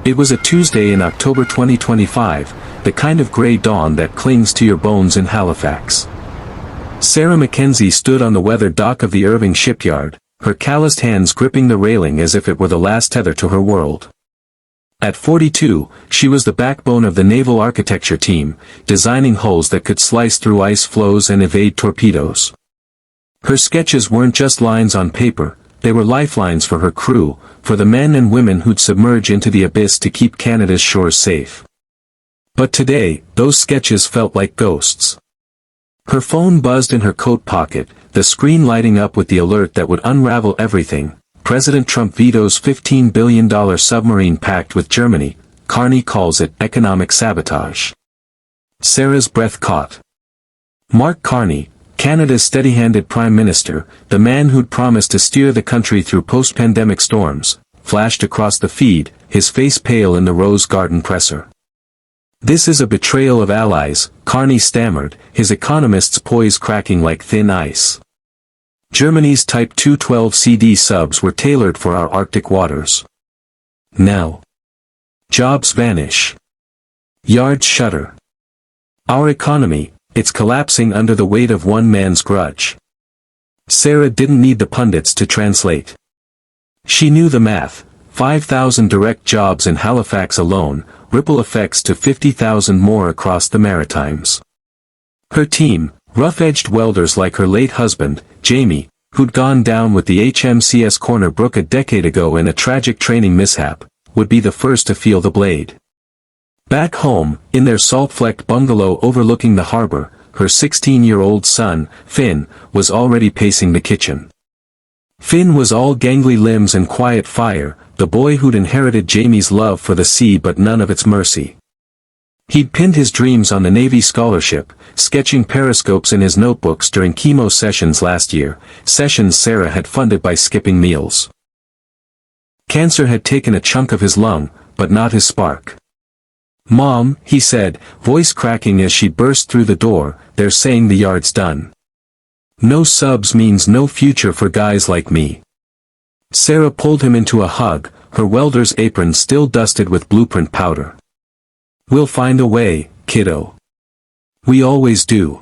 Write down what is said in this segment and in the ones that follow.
It was a Tuesday in October 2025, the kind of gray dawn that clings to your bones in Halifax. Sarah MacKenzie stood on the weathered dock of the Irving Shipyard, her calloused hands gripping the railing as if it were the last tether to her world. At 42, she was the backbone of the Naval architecture team, designing hulls that could slice through ice floes and evade torpedoes. Her sketches weren't just lines on paper, they were lifelines for her crew, for the men and women who'd submerge into the abyss to keep Canada's shores safe. But today, those sketches felt like ghosts. Her phone buzzed in her coat pocket, the screen lighting up with the alert that would unravel everything. President Trump vetoes $15 billion submarine pact with Germany. Carney calls it economic sabotage. Sarah's breath caught. Mark Carney, Canada's steady-handed Prime Minister, the man who'd promised to steer the country through post-pandemic storms, flashed across the feed, his face pale in the Rose Garden presser. "This is a betrayal of allies," Carney stammered, his economist's poise cracking like thin ice. "Germany's Type 212CD subs were tailored for our Arctic waters. Now, jobs vanish. Yards shutter. Our economy, it's collapsing under the weight of one man's grudge." Sarah didn't need the pundits to translate. She knew the math: 5,000 direct jobs in Halifax alone, ripple effects to 50,000 more across the Maritimes. Her team, rough-edged welders like her late husband, Jamie, who'd gone down with the HMCS Corner Brook a decade ago in a tragic training mishap, would be the first to feel the blade. Back home, in their salt-flecked bungalow overlooking the harbor, her 16-year-old son, Finn, was already pacing the kitchen. Finn was all gangly limbs and quiet fire, the boy who'd inherited Jamie's love for the sea but none of its mercy. He'd pinned his dreams on the Navy scholarship, sketching periscopes in his notebooks during chemo sessions last year, sessions Sarah had funded by skipping meals. Cancer had taken a chunk of his lung, but not his spark. "Mom," he said, voice cracking as she burst through the door, "they're saying the yard's done. No subs means no future for guys like me." Sarah pulled him into a hug, her welder's apron still dusted with blueprint powder. "We'll find a way, kiddo. We always do."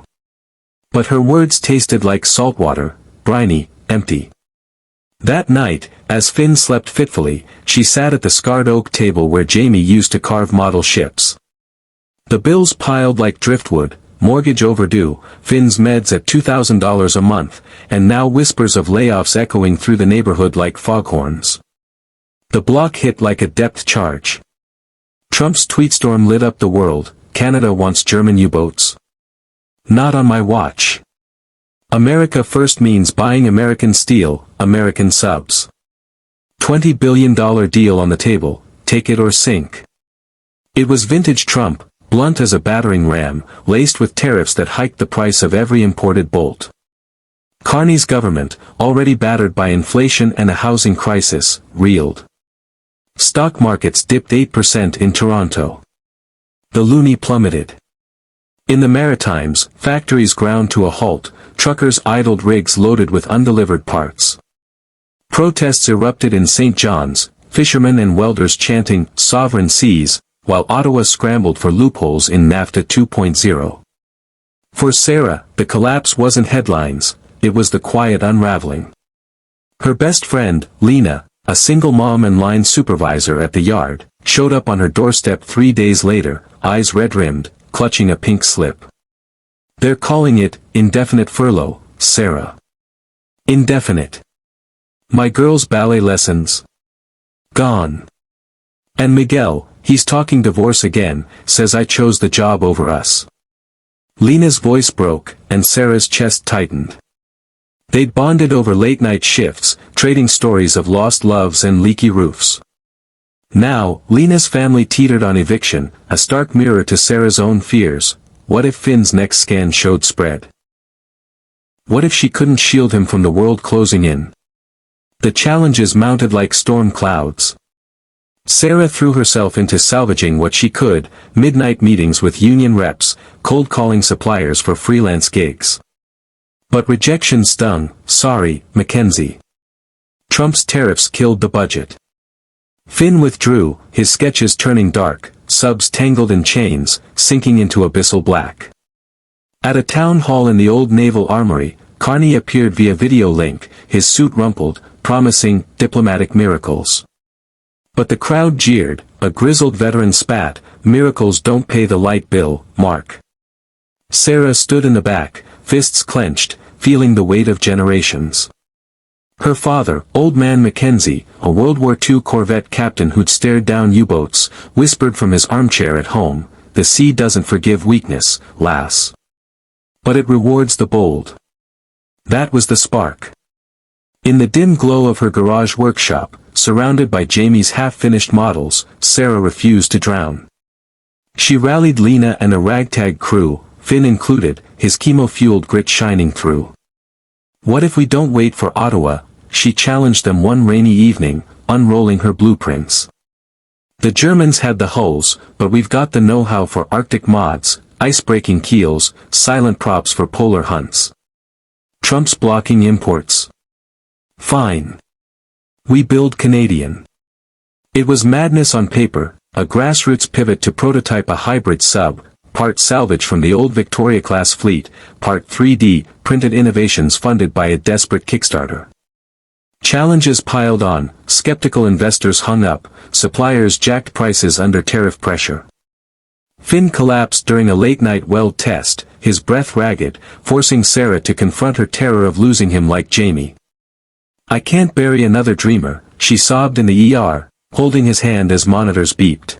But her words tasted like salt water, briny, empty. That night, as Finn slept fitfully, she sat at the scarred oak table where Jamie used to carve model ships. The bills piled like driftwood, mortgage overdue, Finn's meds at $2,000 a month, and now whispers of layoffs echoing through the neighborhood like foghorns. The block hit like a depth charge. Trump's tweetstorm lit up the world: "Canada wants German U-boats. Not on my watch. America first means buying American steel, American subs. $20 billion deal on the table, take it or sink." It was vintage Trump, blunt as a battering ram, laced with tariffs that hiked the price of every imported bolt. Carney's government, already battered by inflation and a housing crisis, reeled. Stock markets dipped 8% in Toronto. The loonie plummeted. In the Maritimes, factories ground to a halt, truckers idled rigs loaded with undelivered parts. Protests erupted in St. John's, fishermen and welders chanting "Sovereign Seas," while Ottawa scrambled for loopholes in NAFTA 2.0. For Sarah, the collapse wasn't headlines, it was the quiet unraveling. Her best friend, Lena, a single mom and line supervisor at the yard, showed up on her doorstep 3 days later, eyes red-rimmed, clutching a pink slip. "They're calling it indefinite furlough, Sarah. Indefinite. My girl's ballet lessons. Gone. And Miguel, he's talking divorce again, says I chose the job over us." Lena's voice broke, and Sarah's chest tightened. They'd bonded over late-night shifts, trading stories of lost loves and leaky roofs. Now, Lena's family teetered on eviction, a stark mirror to Sarah's own fears. What if Finn's next scan showed spread? What if she couldn't shield him from the world closing in? The challenges mounted like storm clouds. Sarah threw herself into salvaging what she could: midnight meetings with union reps, cold calling suppliers for freelance gigs. But rejection stung. "Sorry, MacKenzie. Trump's tariffs killed the budget. Finn withdrew, his sketches turning dark, subs tangled in chains, sinking into abyssal black. At a town hall in the old naval armory, Carney appeared via video link, his suit rumpled, promising diplomatic miracles. But the crowd jeered, a grizzled veteran spat, "Miracles don't pay the light bill, Mark." Sarah stood in the back, fists clenched, feeling the weight of generations. Her father, Old Man Mackenzie, a World War II corvette captain who'd stared down U-boats, whispered from his armchair at home, "The sea doesn't forgive weakness, lass. But it rewards the bold." That was the spark. In the dim glow of her garage workshop, surrounded by Jamie's half-finished models, Sarah refused to drown. She rallied Lena and a ragtag crew, Finn included, his chemo-fueled grit shining through. "What if we don't wait for Ottawa?" she challenged them one rainy evening, unrolling her blueprints. "The Germans had the hulls, but we've got the know-how for Arctic mods, ice-breaking keels, silent props for polar hunts. Trump's blocking imports. Fine. We build Canadian." It was madness on paper, a grassroots pivot to prototype a hybrid sub, part salvage from the old Victoria-class fleet, part 3D, printed innovations funded by a desperate Kickstarter. Challenges piled on, skeptical investors hung up, suppliers jacked prices under tariff pressure. Finn collapsed during a late-night weld test, his breath ragged, forcing Sarah to confront her terror of losing him like Jamie. "I can't bury another dreamer," she sobbed in the ER, holding his hand as monitors beeped.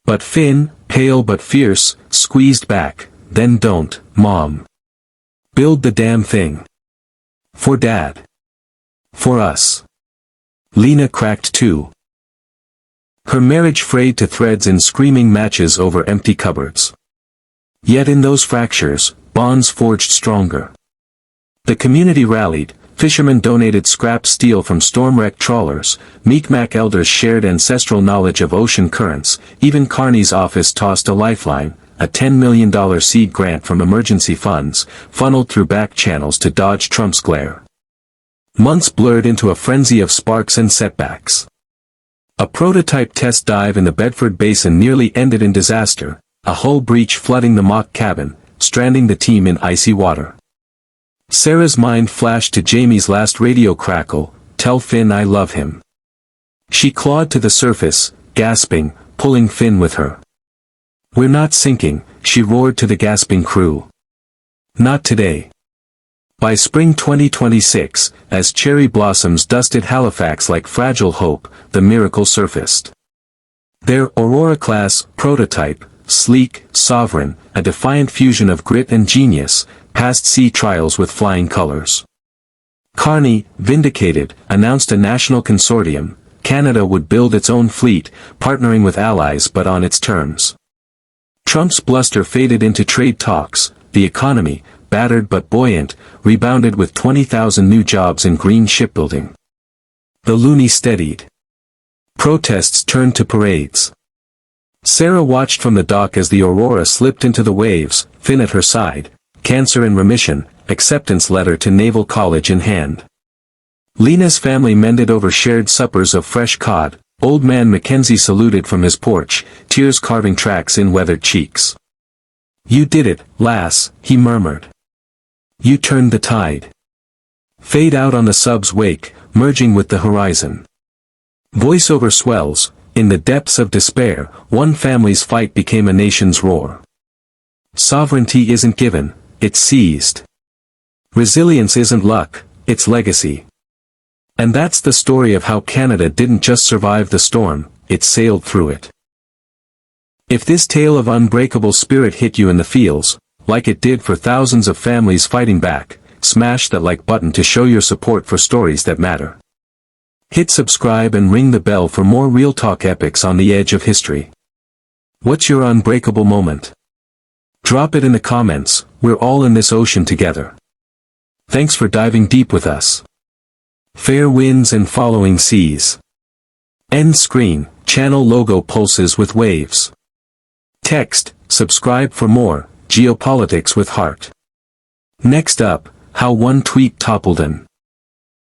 But Finn, pale but fierce, squeezed back, "Then don't, Mom. Build the damn thing. For Dad. For us." Lena cracked too. Her marriage frayed to threads in screaming matches over empty cupboards. Yet in those fractures, bonds forged stronger. The community rallied, fishermen donated scrap steel from storm-wrecked trawlers, Mi'kmaq elders shared ancestral knowledge of ocean currents, even Carney's office tossed a lifeline, a $10 million seed grant from emergency funds, funneled through back channels to dodge Trump's glare. Months blurred into a frenzy of sparks and setbacks. A prototype test dive in the Bedford Basin nearly ended in disaster, a hull breach flooding the mock cabin, stranding the team in icy water. Sarah's mind flashed to Jamie's last radio crackle, "Tell Finn I love him." She clawed to the surface, gasping, pulling Finn with her. "We're not sinking," she roared to the gasping crew. "Not today." By spring 2026, as cherry blossoms dusted Halifax like fragile hope, the miracle surfaced. Their Aurora-class prototype, sleek, sovereign, a defiant fusion of grit and genius, passed sea trials with flying colors. Carney, vindicated, announced a national consortium. Canada would build its own fleet, partnering with allies but on its terms. Trump's bluster faded into trade talks, the economy, battered but buoyant, rebounded with 20,000 new jobs in green shipbuilding. The loonie steadied. Protests turned to parades. Sarah watched from the dock as the Aurora slipped into the waves, Finn at her side, cancer in remission, acceptance letter to Naval College in hand. Lena's family mended over shared suppers of fresh cod, Old Man Mackenzie saluted from his porch, tears carving tracks in weathered cheeks. "You did it, lass," he murmured. "You turned the tide." Fade out on the sub's wake, merging with the horizon. Voiceover swells, in the depths of despair, one family's fight became a nation's roar. Sovereignty isn't given, it's seized. Resilience isn't luck, it's legacy. And that's the story of how Canada didn't just survive the storm, it sailed through it. If this tale of unbreakable spirit hit you in the feels, like it did for thousands of families fighting back, smash that like button to show your support for stories that matter. Hit subscribe and ring the bell for more real talk epics on the edge of history. What's your unbreakable moment? Drop it in the comments, we're all in this ocean together. Thanks for diving deep with us. Fair winds and following seas. End screen, channel logo pulses with waves. Text, subscribe for more, geopolitics with heart. Next up, how one tweet toppled an